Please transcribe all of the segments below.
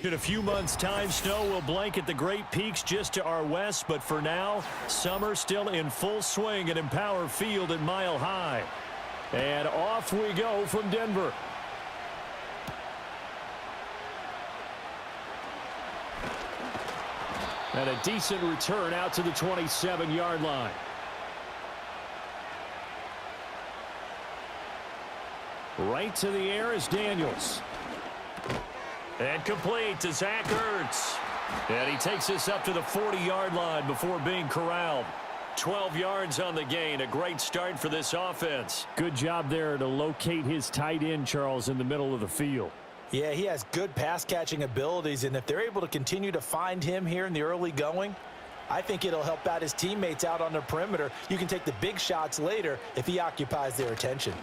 In a few months' time, snow will blanket the Great Peaks just to our west, but for now, summer still in full swing at Empower Field at Mile High. And off we go from Denver. And a decent return out to the 27-yard line. Right to the air is Daniels. And complete to Zach Ertz. And he takes this up to the 40-yard line before being corralled. 12 yards on the gain. A great start for this offense. Good job there to locate his tight end, Charles, in the middle of the field. Yeah, he has good pass-catching abilities, and if they're able to continue to find him here in the early going, I think it'll help out his teammates out on the perimeter. You can take the big shots later if he occupies their attention.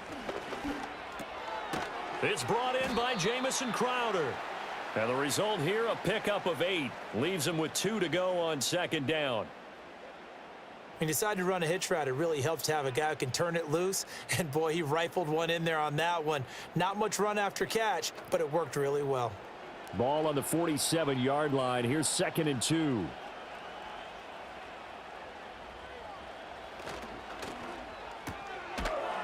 It's brought in by Jamison Crowder. And the result here, a pickup of 8. Leaves him with 2 to go on second down. He decided to run a hitch route. It really helps to have a guy who can turn it loose. And, boy, he rifled one in there on that one. Not much run after catch, but it worked really well. Ball on the 47-yard line. Here's 2nd and 2.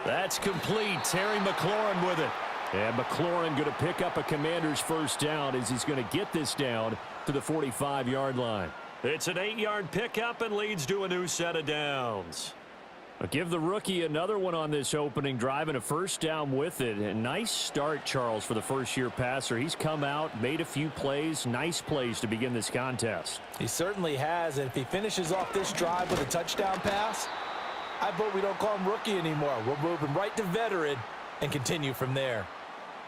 That's complete. Terry McLaurin with it. And McLaurin going to pick up a Commander's first down as he's going to get this down to the 45-yard line. It's an 8-yard pickup and leads to a new set of downs. I'll give the rookie another one on this opening drive and a first down with it. A nice start, Charles, for the first-year passer. He's come out, made a few plays, nice plays to begin this contest. He certainly has, and if he finishes off this drive with a touchdown pass, I vote we don't call him rookie anymore. We'll move him right to veteran and continue from there.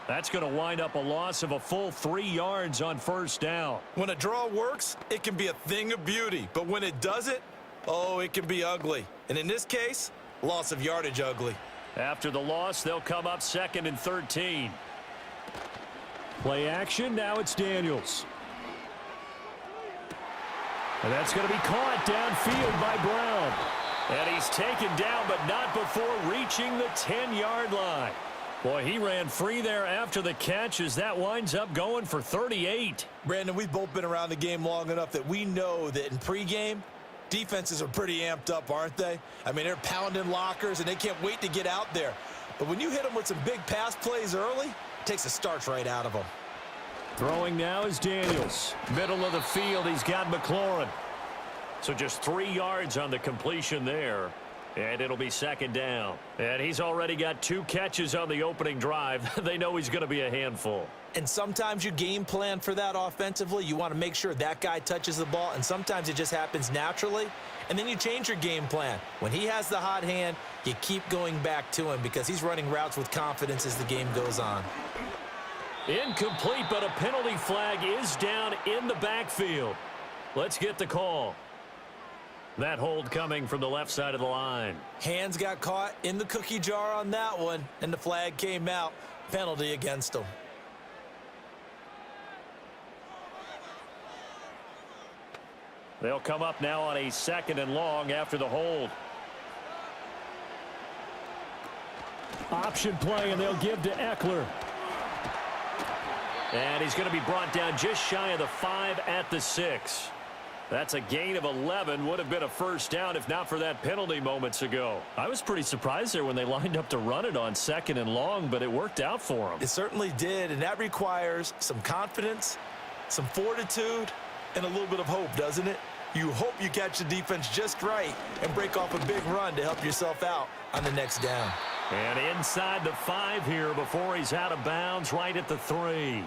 That's going to wind up a loss of a full 3 yards on first down. When a draw works, it can be a thing of beauty. But when it doesn't, oh, it can be ugly. And in this case, loss of yardage ugly. After the loss, they'll come up 2nd and 13. Play action, now it's Daniels. And that's going to be caught downfield by Brown. And he's taken down, but not before reaching the 10-yard line. Boy, he ran free there after the catch as that winds up going for 38. Brandon, we've both been around the game long enough that we know that in pregame, defenses are pretty amped up, aren't they? I mean, they're pounding lockers, and they can't wait to get out there. But when you hit them with some big pass plays early, it takes the starch right out of them. Throwing now is Daniels. Middle of the field, he's got McLaurin. So just 3 yards on the completion there. And it'll be 2nd down. And he's already got 2 catches on the opening drive. They know he's going to be a handful. And sometimes you game plan for that offensively. You want to make sure that guy touches the ball, and sometimes it just happens naturally. And then you change your game plan. When he has the hot hand, you keep going back to him because he's running routes with confidence as the game goes on. Incomplete, but a penalty flag is down in the backfield. Let's get the call. That hold coming from the left side of the line. Hands got caught in the cookie jar on that one, and the flag came out. Penalty against him. They'll come up now on a 2nd and long after the hold. Option play, and they'll give to Eckler. And he's going to be brought down just shy of the 5 at the 6. That's a gain of 11. Would have been a first down if not for that penalty moments ago. I was pretty surprised there when they lined up to run it on 2nd and long, but it worked out for them. It certainly did, and that requires some confidence, some fortitude, and a little bit of hope, doesn't it? You hope you catch the defense just right and break off a big run to help yourself out on the next down. And inside the 5 here before he's out of bounds right at the 3.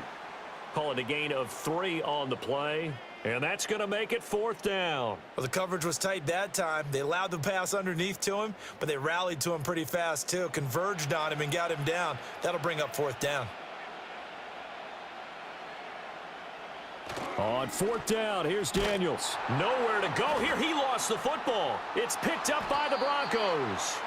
Call it a gain of 3 on the play. And that's going to make it 4th down. Well, the coverage was tight that time. They allowed the pass underneath to him, but they rallied to him pretty fast, too. Converged on him and got him down. That'll bring up 4th down. On 4th down, here's Daniels. Nowhere to go here. He lost the football. It's picked up by the Broncos.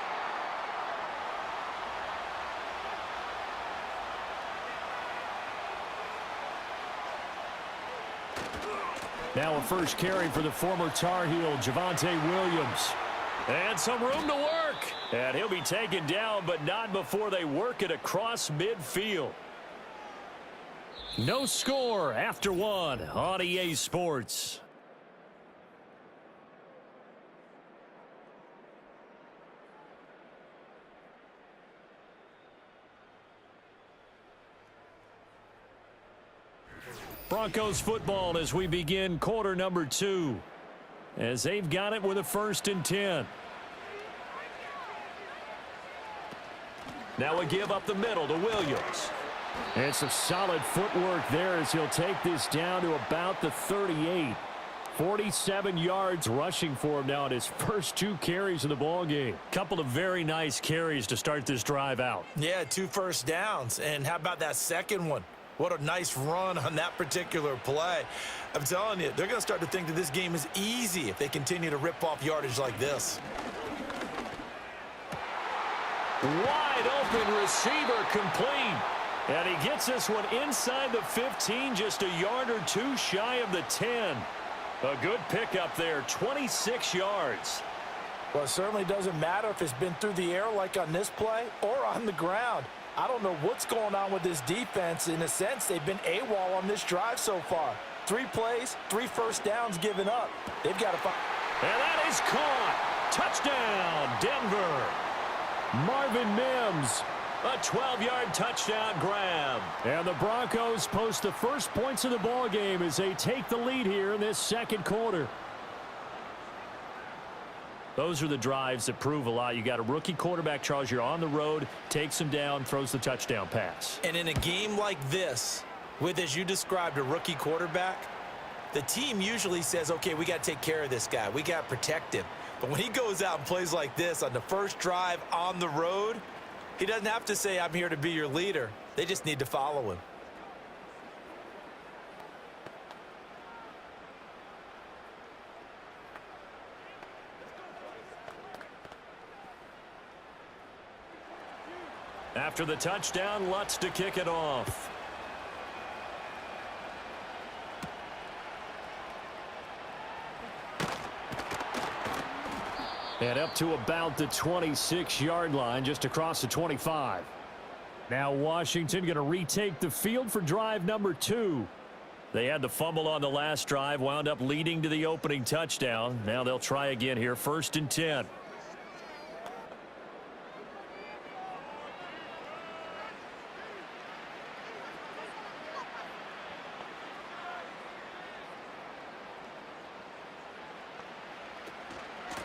Now a first carry for the former Tar Heel, Javonte Williams. And some room to work. And he'll be taken down, but not before they work it across midfield. No score after one on EA Sports. Broncos football as we begin quarter number 2. As they've got it with a 1st and 10. Now a give up the middle to Williams. And some solid footwork there as he'll take this down to about the 38. 47 yards rushing for him now in his first 2 carries of the ball game. Couple of very nice carries to start this drive out. Yeah, 2 first downs. And how about that second one? What a nice run on that particular play. I'm telling you, they're going to start to think that this game is easy if they continue to rip off yardage like this. Wide open receiver complete. And he gets this one inside the 15, just a yard or 2 shy of the 10. A good pickup there, 26 yards. Well, it certainly doesn't matter if it's been through the air like on this play or on the ground. I don't know what's going on with this defense. In a sense, they've been AWOL on this drive so far. 3 plays, 3 first downs given up. They've got to find. And that is caught. Touchdown, Denver. Marvin Mims, a 12-yard touchdown grab. And the Broncos post the first points of the ball game as they take the lead here in this second quarter. Those are the drives that prove a lot. You got a rookie quarterback, Charles. You're on the road, takes him down, throws the touchdown pass. And in a game like this, with, as you described, a rookie quarterback, the team usually says, okay, we got to take care of this guy. We got to protect him. But when he goes out and plays like this on the first drive on the road, he doesn't have to say, I'm here to be your leader. They just need to follow him. After the touchdown, Lutz to kick it off. And up to about the 26-yard line, just across the 25. Now Washington going to retake the field for drive number 2. They had the fumble on the last drive, wound up leading to the opening touchdown. Now they'll try again here, 1st and 10.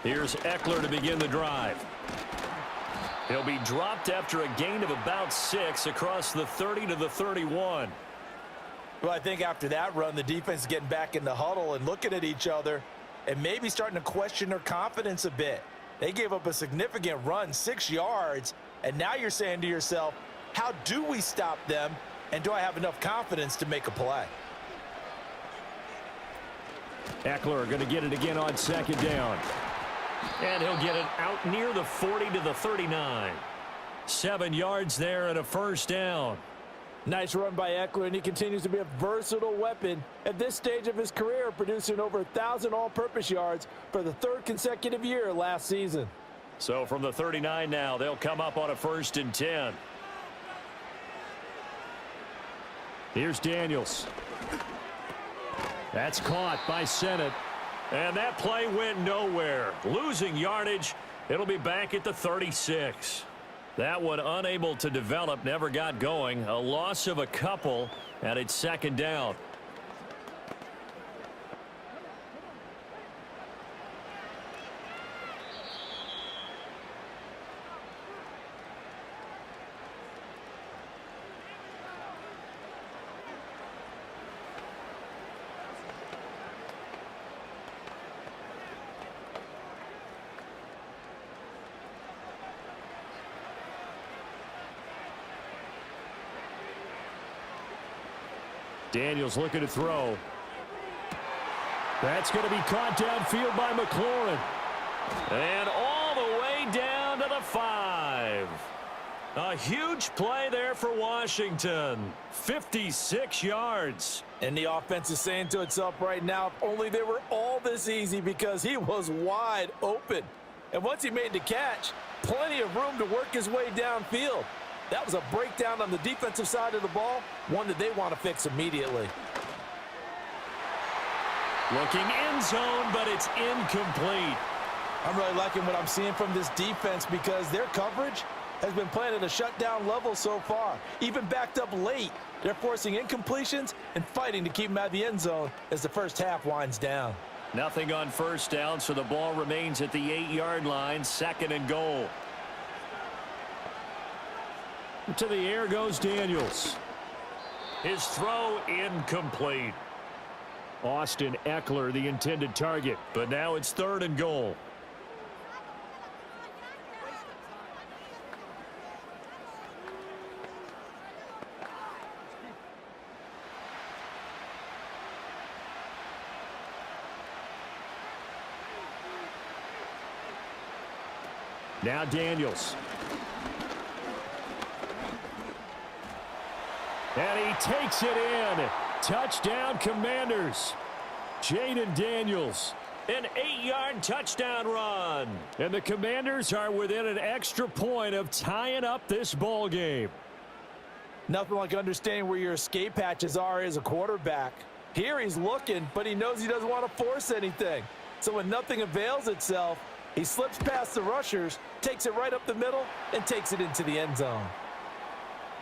Here's Eckler to begin the drive. He'll be dropped after a gain of about 6 across the 30 to the 31. Well, I think after that run, the defense is getting back in the huddle and looking at each other and maybe starting to question their confidence a bit. They gave up a significant run, 6 yards, and now you're saying to yourself, how do we stop them, and do I have enough confidence to make a play? Eckler going to get it again on 2nd down. And he'll get it out near the 40 to the 39. 7 yards there and a 1st down. Nice run by Eckler, and he continues to be a versatile weapon at this stage of his career, producing over 1,000 all-purpose yards for the 3rd consecutive year last season. So from the 39 now, they'll come up on a 1st and 10. Here's Daniels. That's caught by Sennett. And that play went nowhere. Losing yardage. It'll be back at the 36. That one unable to develop, never got going. A loss of a couple, and it's 2nd down. Daniels looking to throw. That's going to be caught downfield by McLaurin. And all the way down to the 5. A huge play there for Washington. 56 yards. And the offense is saying to itself right now, if only they were all this easy, because he was wide open. And once he made the catch, plenty of room to work his way downfield. That was a breakdown on the defensive side of the ball, one that they want to fix immediately. Looking end zone, but it's incomplete. I'm really liking what I'm seeing from this defense because their coverage has been playing at a shutdown level so far. Even backed up late, they're forcing incompletions and fighting to keep them out of the end zone as the first half winds down. Nothing on first down, so the ball remains at the 8-yard line, 2nd and goal. To the air goes Daniels. His throw incomplete. Austin Eckler, the intended target, but now it's 3rd and goal. Now Daniels. And he takes it in. Touchdown, Commanders. Jaden Daniels, an 8-yard touchdown run. And the Commanders are within an extra point of tying up this ball game. Nothing like understanding where your escape hatches are as a quarterback. Here he's looking, but he knows he doesn't want to force anything. So when nothing avails itself, he slips past the rushers, takes it right up the middle, and takes it into the end zone.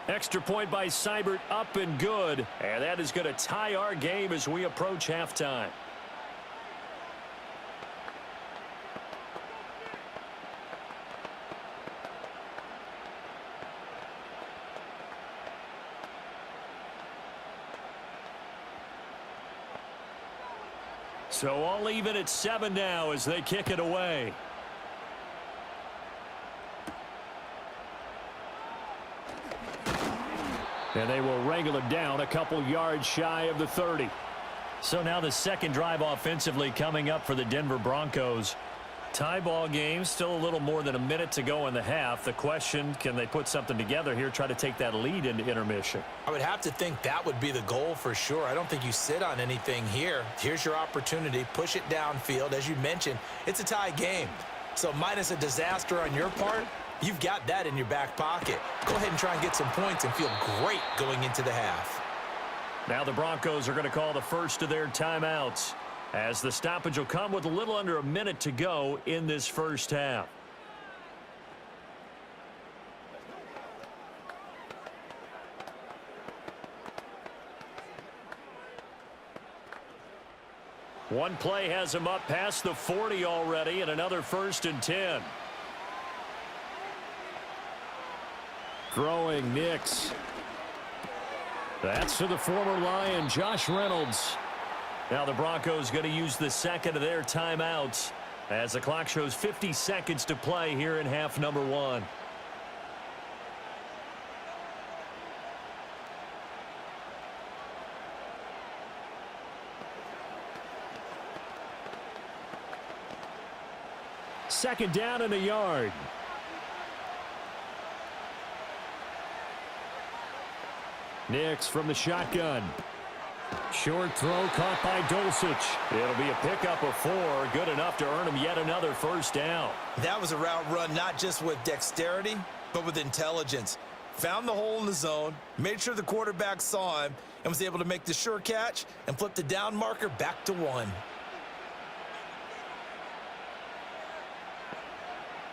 Extra point by Seibert, up and good. And that is going to tie our game as we approach halftime. So all even at 7 now as they kick it away. And they will wrangle it down a couple yards shy of the 30. So now the second drive offensively coming up for the Denver Broncos. Tie ball game, still a little more than a minute to go in the half. The question, can they put something together here, try to take that lead into intermission? I would have to think that would be the goal for sure. I don't think you sit on anything here. Here's your opportunity. Push it downfield. As you mentioned, it's a tie game. So minus a disaster on your part, you've got that in your back pocket. Go ahead and try and get some points and feel great going into the half. Now the Broncos are going to call the first of their timeouts, as the stoppage will come with a little under a minute to go in this first half. One play has him up past the 40 already, and another 1st and 10. Throwing Nix. That's to the former Lion, Josh Reynolds. Now the Broncos going to use the second of their timeouts as the clock shows 50 seconds to play here in half number 1. Second down and a yard. Nix from the shotgun. Short throw caught by Dulcich. It'll be a pickup of 4. Good enough to earn him yet another first down. That was a route run not just with dexterity, but with intelligence. Found the hole in the zone, made sure the quarterback saw him, and was able to make the sure catch and flip the down marker back to 1.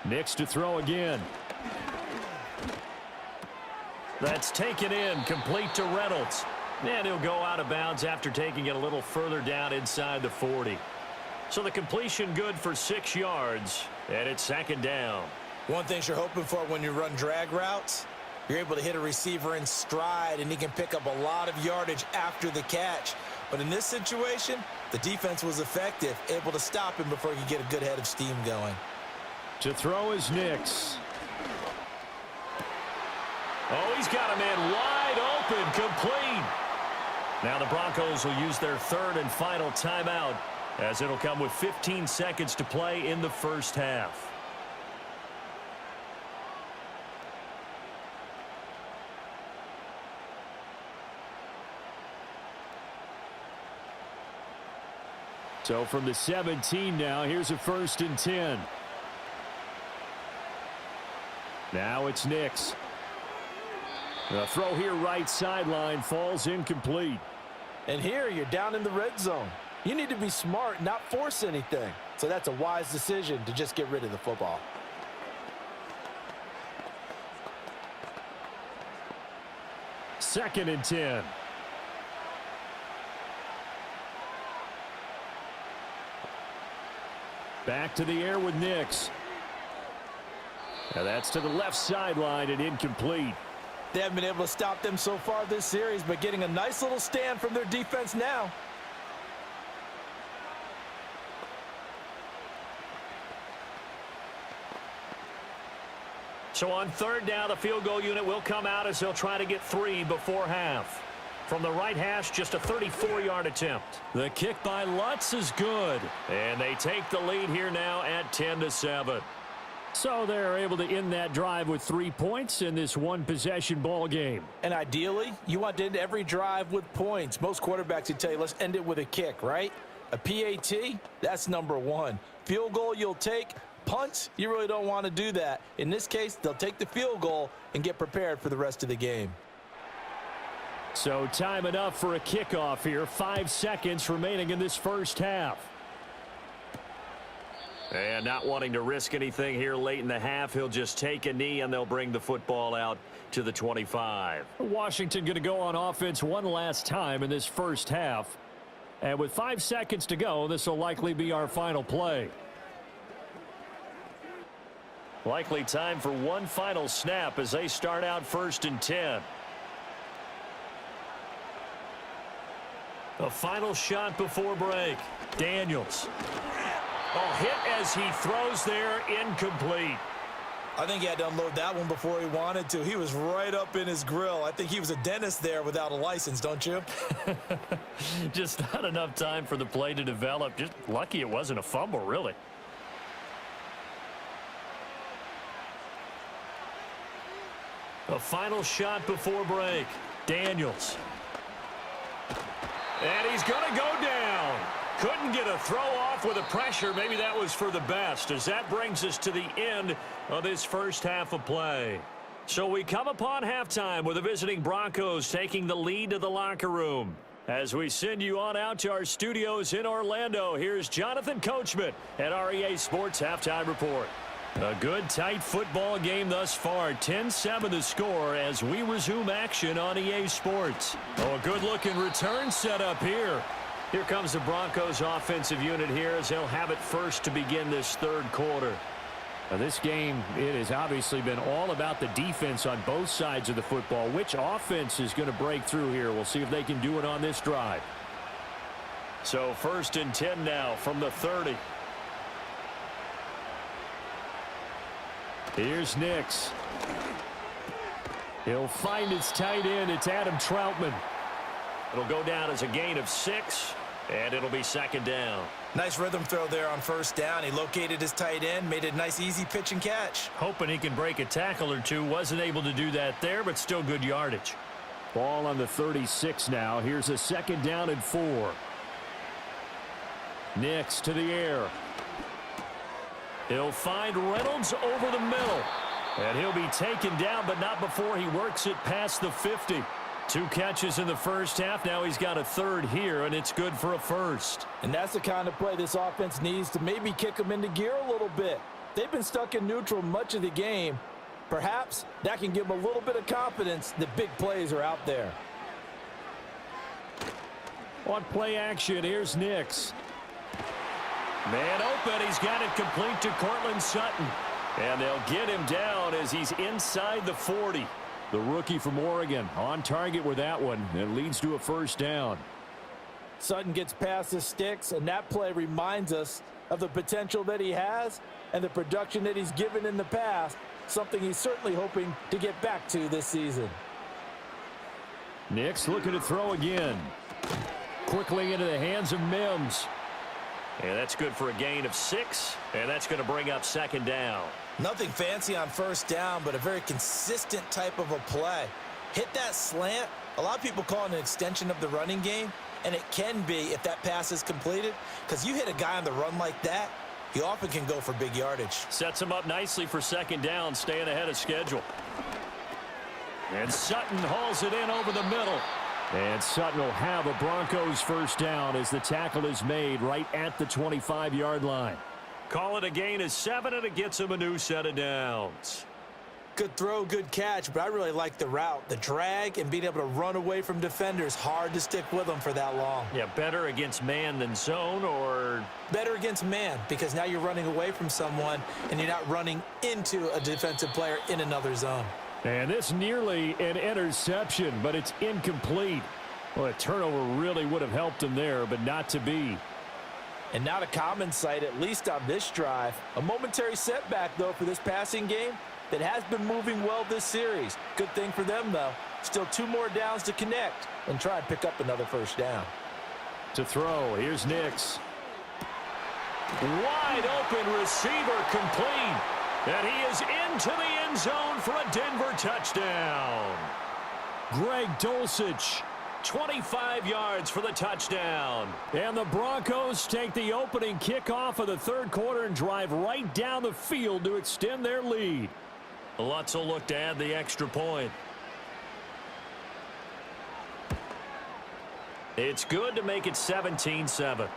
Nix to throw again. That's taken in, complete to Reynolds. And he'll go out of bounds after taking it a little further down inside the 40. So the completion good for 6 yards, and it's second down. One thing you're hoping for when you run drag routes, you're able to hit a receiver in stride, and he can pick up a lot of yardage after the catch. But in this situation, the defense was effective, able to stop him before he could get a good head of steam going. To throw is Nix. Oh, he's got a man wide open, complete. Now the Broncos will use their third and final timeout, as it'll come with 15 seconds to play in the first half. So from the 17 now, here's a 1st and 10. Now it's Nix. The throw here right sideline falls incomplete. And here you're down in the red zone. You need to be smart, not force anything. So that's a wise decision to just get rid of the football. Second and 10. Back to the air with Nix. Now that's to the left sideline and incomplete. They haven't been able to stop them so far this series, but getting a nice little stand from their defense now. So on third down, the field goal unit will come out as they'll try to get 3 before half. From the right hash, just a 34-yard attempt. The kick by Lutz is good. And they take the lead here now at 10-7. So they're able to end that drive with 3 points in this one-possession ball game. And ideally, you want to end every drive with points. Most quarterbacks would tell you, let's end it with a kick, right? A PAT, that's number 1. Field goal you'll take. Punts, you really don't want to do that. In this case, they'll take the field goal and get prepared for the rest of the game. So time enough for a kickoff here. 5 seconds remaining in this first half. And not wanting to risk anything here late in the half, he'll just take a knee and they'll bring the football out to the 25. Washington going to go on offense one last time in this first half. And with 5 seconds to go, this will likely be our final play. Likely time for one final snap as they start out 1st and 10. A final shot before break. Daniels. Oh, hit as he throws there, incomplete. I think he had to unload that one before he wanted to. He was right up in his grill. I think he was a dentist there without a license, don't you? Just not enough time for the play to develop. Just lucky it wasn't a fumble, really. A final shot before break. Daniels. And he's going to go down. Couldn't get a throw off with the pressure. Maybe that was for the best, as that brings us to the end of this first half of play. So we come upon halftime with the visiting Broncos taking the lead to the locker room. As we send you on out to our studios in Orlando, here's Jonathan Coachman at REA Sports Halftime Report. A good, tight football game thus far. 10-7 the score as we resume action on EA Sports. Oh, a good-looking return set up here. Here comes the Broncos offensive unit here as they'll have it first to begin this third quarter. Now this game, it has obviously been all about the defense on both sides of the football. Which offense is going to break through here? We'll see if they can do it on this drive. So 1st and 10 now from the 30. Here's Nix. He'll find his tight end. It's Adam Troutman. It'll go down as a gain of 6, and it'll be 2nd down. Nice rhythm throw there on 1st down. He located his tight end, made a nice easy pitch and catch. Hoping he can break a tackle or two. Wasn't able to do that there, but still good yardage. Ball on the 36 now. Here's a 2nd down and 4. Nix to the air. He'll find Reynolds over the middle. And he'll be taken down, but not before he works it past the 50. 2 catches in the first half. Now he's got a 3rd here, and it's good for a 1st. And that's the kind of play this offense needs to maybe kick them into gear a little bit. They've been stuck in neutral much of the game. Perhaps that can give them a little bit of confidence that big plays are out there. On play action, here's Nix. Man open, he's got it complete to Cortland Sutton. And they'll get him down as he's inside the 40. The rookie from Oregon on target with that one. It leads to a 1st down. Sutton gets past the sticks, and that play reminds us of the potential that he has and the production that he's given in the past, something he's certainly hoping to get back to this season. Nix looking to throw again. Quickly into the hands of Mims. And that's good for a gain of 6, and that's going to bring up 2nd down. Nothing fancy on 1st down, but a very consistent type of a play. Hit that slant. A lot of people call it an extension of the running game, and it can be if that pass is completed, because you hit a guy on the run like that, he often can go for big yardage. Sets him up nicely for 2nd down, staying ahead of schedule. And Sutton hauls it in over the middle. And Sutton will have a Broncos first down as the tackle is made right at the 25-yard line. Call it a gain of 7, and it gets him a new set of downs. Good throw, good catch, but I really like the route. The drag and being able to run away from defenders, hard to stick with them for that long. Yeah, better against man than zone, or? Better against man, because now you're running away from someone and you're not running into a defensive player in another zone. And this nearly an interception, but it's incomplete. Well, a turnover really would have helped him there, but not to be. And not a common sight, at least on this drive. A momentary setback, though, for this passing game that has been moving well this series. Good thing for them, though. Still 2 more downs to connect and try and pick up another first down. To throw, here's Nix. Wide open receiver complete. And he is into the end zone for a Denver touchdown. Greg Dulcich, 25 yards for the touchdown. And the Broncos take the opening kickoff of the third quarter and drive right down the field to extend their lead. Lutz will look to add the extra point. It's good to make it 17-7.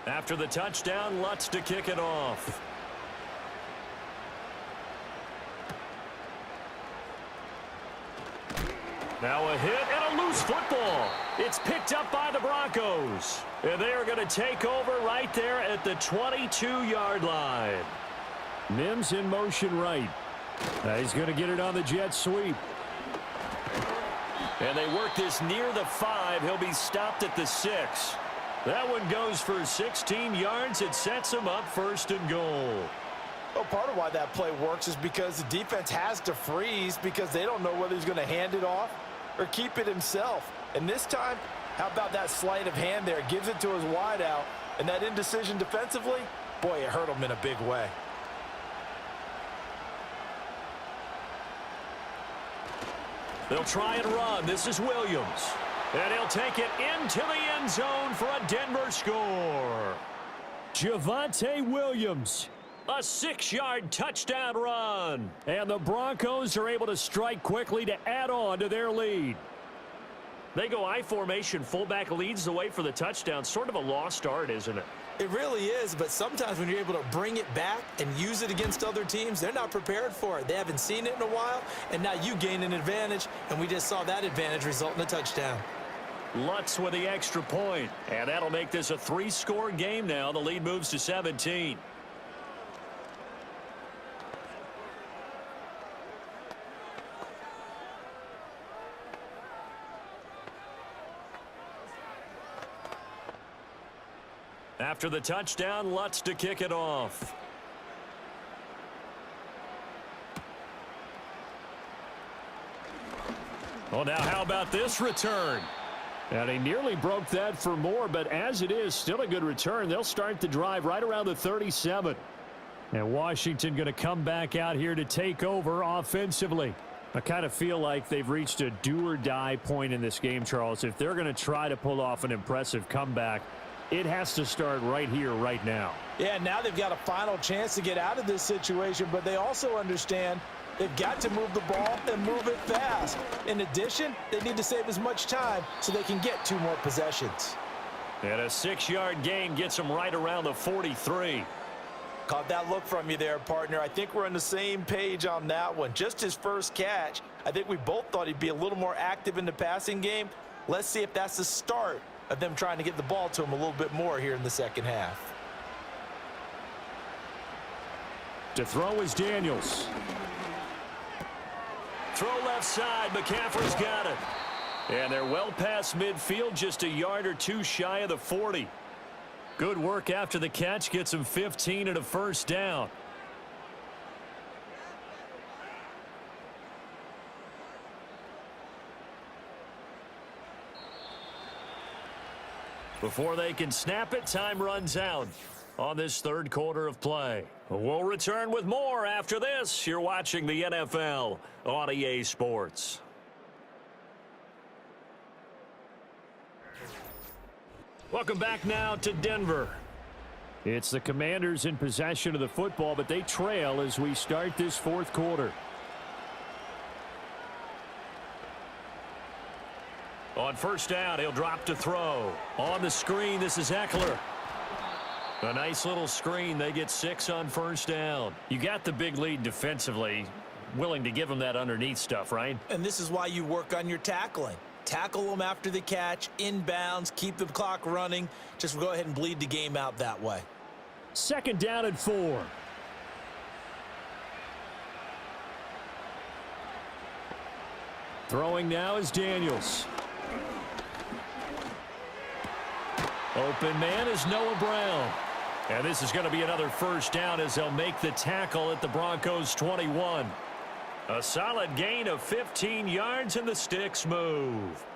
After the touchdown, Lutz to kick it off. Now a hit and a loose football. It's picked up by the Broncos. And they are going to take over right there at the 22-yard line. Mims in motion right. Now he's going to get it on the jet sweep. And they work this near the 5. He'll be stopped at the 6. That one goes for 16 yards. It sets him up first and goal. Well, part of why that play works is because the defense has to freeze because they don't know whether he's going to hand it off or keep it himself. And this time, how about that sleight of hand there? Gives it to his wideout. And that indecision defensively, boy, it hurt him in a big way. They'll try and run. This is Williams. And he'll take it into the end zone for a Denver score. Javonte Williams, a 6-yard touchdown run. And the Broncos are able to strike quickly to add on to their lead. They go I formation. Fullback leads the way for the touchdown. Sort of a lost art, isn't it? It really is, but sometimes when you're able to bring it back and use it against other teams, they're not prepared for it. They haven't seen it in a while, and now you gain an advantage, and we just saw that advantage result in a touchdown. Lutz with the extra point, and that'll make this a 3-score game now. The lead moves to 17. After the touchdown, Lutz to kick it off. Well, now how about this return? And he nearly broke that for more, but as it is, still a good return. They'll start the drive right around the 37. And Washington going to come back out here to take over offensively. I kind of feel like they've reached a do-or-die point in this game, Charles. If they're going to try to pull off an impressive comeback, it has to start right here, right now. Yeah, now they've got a final chance to get out of this situation, but they also understand they've got to move the ball and move it fast. In addition, they need to save as much time so they can get 2 more possessions. And a 6-yard gain gets them right around the 43. Caught that look from you there, partner. I think we're on the same page on that one. Just his first catch, I think we both thought he'd be a little more active in the passing game. Let's see if that's the start of them trying to get the ball to him a little bit more here in the second half. To throw is Daniels. Throw left side. McCaffrey's got it. And they're well past midfield, just a yard or 2 shy of the 40. Good work after the catch. Gets him 15 and a first down. Before they can snap it, time runs out on this third quarter of play. We'll return with more after this. You're watching the NFL on EA Sports. Welcome back now to Denver. It's the Commanders in possession of the football, but they trail as we start this fourth quarter. On first down, he'll drop to throw. On the screen, this is Eckler. A nice little screen. They get 6 on first down. You got the big lead defensively. Willing to give them that underneath stuff, right? And this is why you work on your tackling. Tackle them after the catch, inbounds, keep the clock running. Just go ahead and bleed the game out that way. Second down and 4. Throwing now is Daniels. Open man is Noah Brown. And this is going to be another first down as they'll make the tackle at the Broncos 21. A solid gain of 15 yards and the sticks move.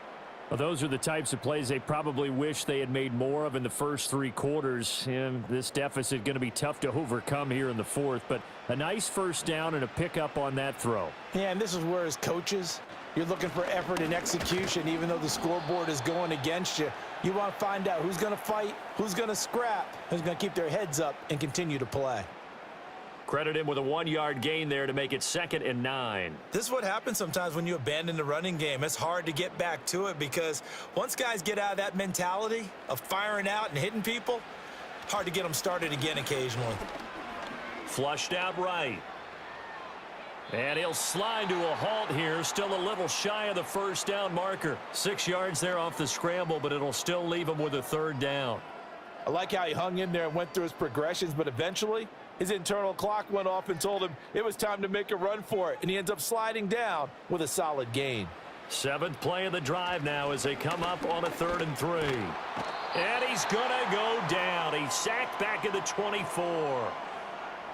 Well, those are the types of plays they probably wish they had made more of in the first 3 quarters. And this deficit going to be tough to overcome here in the fourth. But a nice first down and a pickup on that throw. Yeah, and this is where as coaches, you're looking for effort and execution even though the scoreboard is going against you. You want to find out who's going to fight, who's going to scrap, who's going to keep their heads up and continue to play. Credit him with a 1-yard gain there to make it 2nd and 9. This is what happens sometimes when you abandon the running game. It's hard to get back to it because once guys get out of that mentality of firing out and hitting people, hard to get them started again occasionally. Flushed out right. And he'll slide to a halt here. Still a little shy of the first down marker. 6 yards there off the scramble, but it'll still leave him with a 3rd down. I like how he hung in there and went through his progressions, but eventually his internal clock went off and told him it was time to make a run for it, and he ends up sliding down with a solid gain. 7th play of the drive now as they come up on a 3rd and 3. And he's going to go down. He's sacked back at the 24.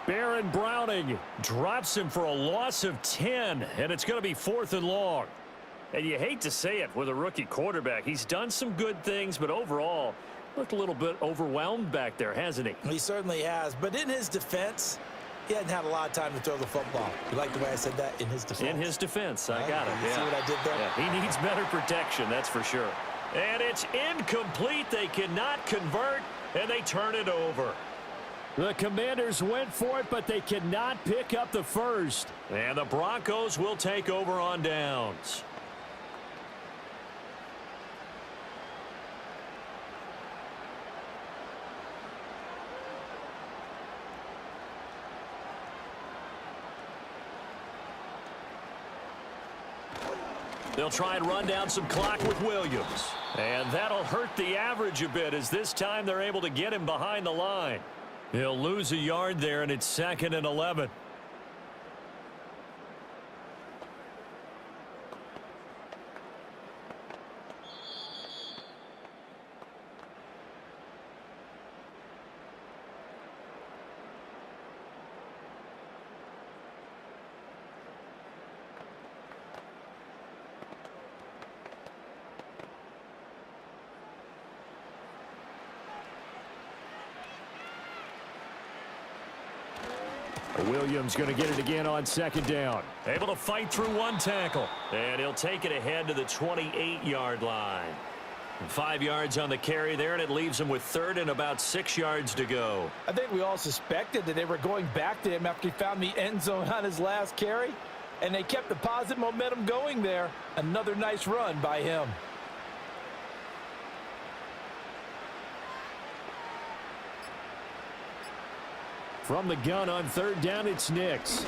Baron Browning drops him for a loss of 10, and it's going to be 4th and long. And you hate to say it with a rookie quarterback. He's done some good things, but overall, looked a little bit overwhelmed back there, hasn't he? He certainly has, but in his defense, he hadn't had a lot of time to throw the football. You like the way I said that? In his defense? In his defense, I got it. You see what I did there? Yeah, he needs better protection, that's for sure. And it's incomplete. They cannot convert, and they turn it over. The Commanders went for it, but they cannot pick up the first. And the Broncos will take over on downs. They'll try and run down some clock with Williams. And that'll hurt the average a bit as this time they're able to get him behind the line. He'll lose a yard there, and it's 2nd and 11. Williams going to get it again on 2nd down. Able to fight through one tackle. And he'll take it ahead to the 28-yard line. 5 yards on the carry there, and it leaves him with 3rd and about 6 yards to go. I think we all suspected that they were going back to him after he found the end zone on his last carry, and they kept the positive momentum going there. Another nice run by him. From the gun on 3rd down, it's Nix.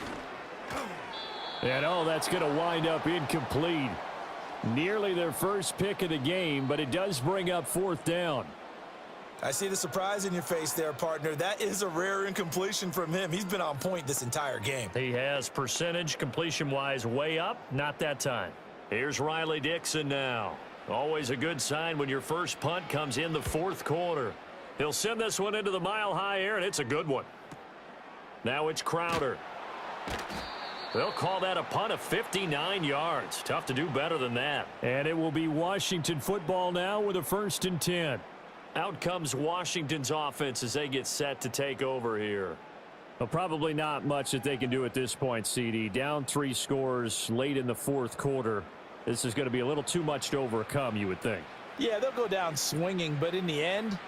And that's going to wind up incomplete. Nearly their first pick of the game, but it does bring up 4th down. I see the surprise in your face there, partner. That is a rare incompletion from him. He's been on point this entire game. He has percentage completion-wise way up, not that time. Here's Riley Dixon now. Always a good sign when your first punt comes in the 4th quarter. He'll send this one into the mile-high air, and it's a good one. Now it's Crowder. They'll call that a punt of 59 yards. Tough to do better than that. And it will be Washington football now with a 1st and 10. Out comes Washington's offense as they get set to take over here. Well, probably not much that they can do at this point, CD. Down 3 scores late in the fourth quarter. This is going to be a little too much to overcome, you would think. Yeah, they'll go down swinging, but in the end,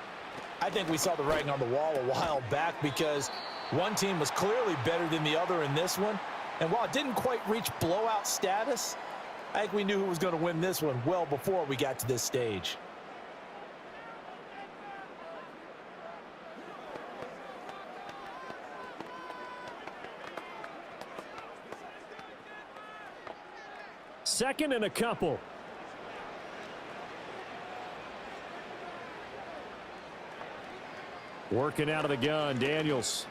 I think we saw the writing on the wall a while back because one team was clearly better than the other in this one. And while it didn't quite reach blowout status, I think we knew who was going to win this one well before we got to this stage. Second and a couple. Working out of the gun, Daniels.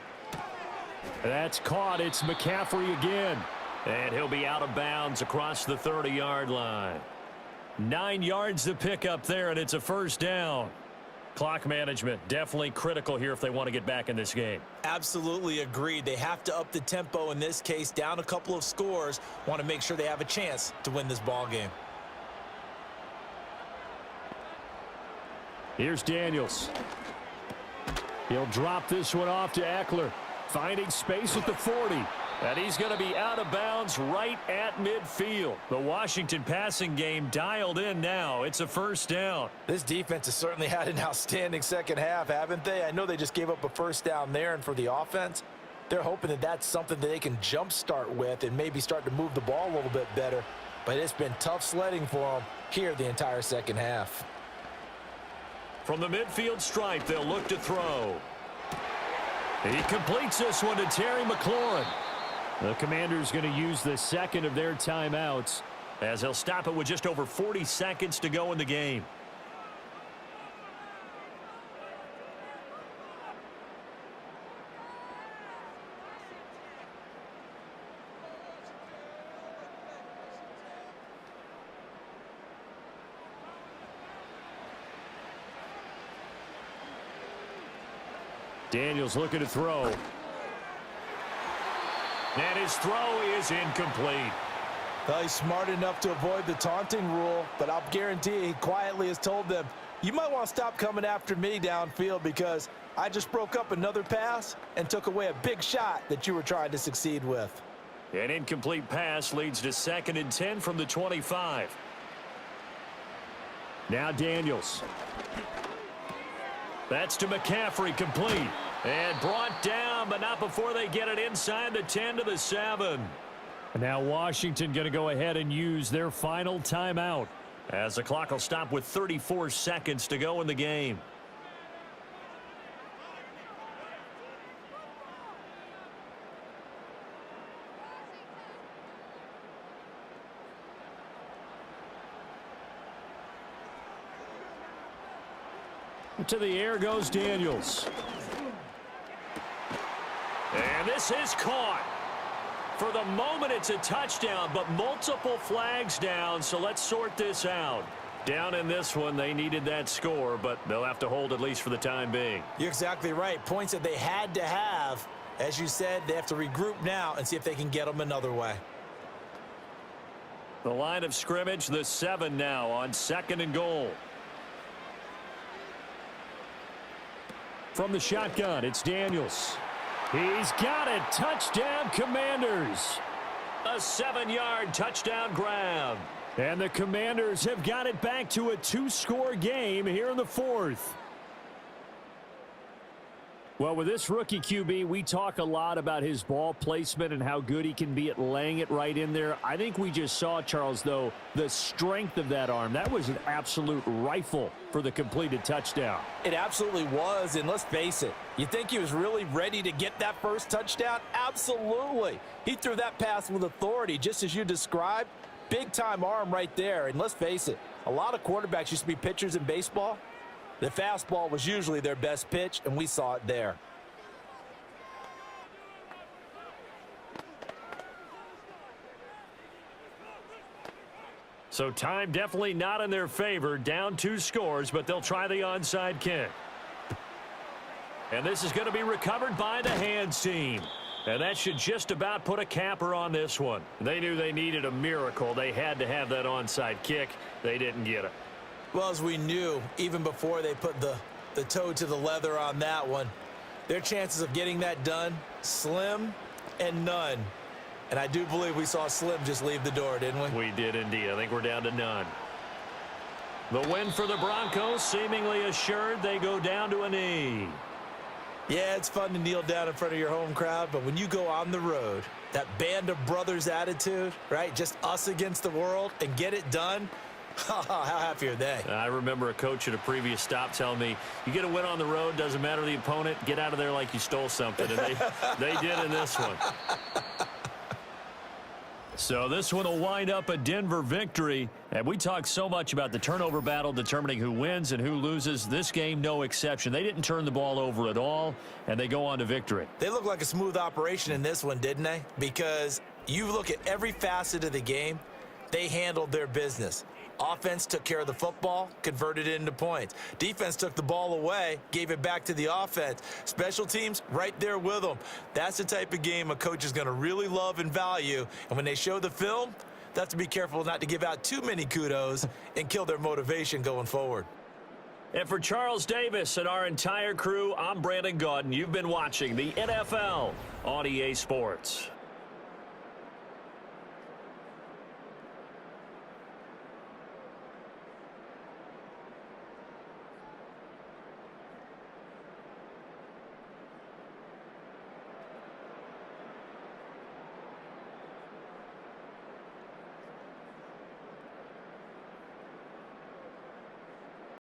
That's caught. It's McCaffrey again. And he'll be out of bounds across the 30-yard line. 9 yards to pick up there, and it's a first down. Clock management definitely critical here if they want to get back in this game. Absolutely agreed. They have to up the tempo in this case, down a couple of scores. Want to make sure they have a chance to win this ball game. Here's Daniels. He'll drop this one off to Eckler. Finding space at the 40. And he's going to be out of bounds right at midfield. The Washington passing game dialed in now. It's a first down. This defense has certainly had an outstanding second half, haven't they? I know they just gave up a first down there, and for the offense, they're hoping that that's something that they can jumpstart with and maybe start to move the ball a little bit better. But it's been tough sledding for them here the entire second half. From the midfield stripe, they'll look to throw. He completes this one to Terry McLaurin. The Commanders going to use the second of their timeouts as they'll stop it with just over 40 seconds to go in the game. Daniels looking to throw. And his throw is incomplete. Well, he's smart enough to avoid the taunting rule, but I'll guarantee he quietly has told them, you might want to stop coming after me downfield because I just broke up another pass and took away a big shot that you were trying to succeed with. An incomplete pass leads to 2nd and 10 from the 25. Now Daniels. That's to McCaffrey, complete. And brought down, but not before they get it inside the 10 to the 7. And now Washington going to go ahead and use their final timeout as the clock will stop with 34 seconds to go in the game. To the air goes Daniels. And this is caught. For the moment, it's a touchdown, but multiple flags down, so let's sort this out. Down in this one, they needed that score, but they'll have to hold at least for the time being. You're exactly right. Points that they had to have. As you said, they have to regroup now and see if they can get them another way. The line of scrimmage, the 7 now on 2nd and goal. From the shotgun, it's Daniels. He's got it. Touchdown, Commanders. A 7-yard touchdown grab. And the Commanders have got it back to a 2-score game here in the 4th. Well, with this rookie QB, we talk a lot about his ball placement and how good he can be at laying it right in there. I think we just saw, Charles, though, the strength of that arm. That was an absolute rifle for the completed touchdown. It absolutely was, and let's face it, you think he was really ready to get that first touchdown? Absolutely. He threw that pass with authority, just as you described. Big-time arm right there, and let's face it, a lot of quarterbacks used to be pitchers in baseball. The fastball was usually their best pitch, and we saw it there. So time definitely not in their favor. Down 2 scores, but they'll try the onside kick. And this is going to be recovered by the hands team. And that should just about put a capper on this one. They knew they needed a miracle. They had to have that onside kick. They didn't get it. Well, as we knew, even before they put the the toe to the leather on that one. Their chances of getting that done, slim and none. And I do believe we saw Slim just leave the door, didn't we? We did indeed. I think we're down to none. The win for the Broncos, seemingly assured. They go down to a knee. Yeah, it's fun to kneel down in front of your home crowd, but when you go on the road, that band of brothers attitude, right? Just us against the world and get it done. How happy are they? I remember a coach at a previous stop telling me, you get a win on the road, doesn't matter the opponent, get out of there like you stole something. And they did in this one. So this one will wind up a Denver victory. And we talk so much about the turnover battle determining who wins and who loses. This game, no exception. They didn't turn the ball over at all, and they go on to victory. They look like a smooth operation in this one, didn't they? Because you look at every facet of the game, they handled their business. Offense took care of the football, converted it into points. Defense took the ball away, gave it back to the offense. Special teams, right there with them. That's the type of game a coach is going to really love and value. And when they show the film, they have to be careful not to give out too many kudos and kill their motivation going forward. And for Charles Davis and our entire crew, I'm Brandon Gaudin. You've been watching the NFL on EA Sports.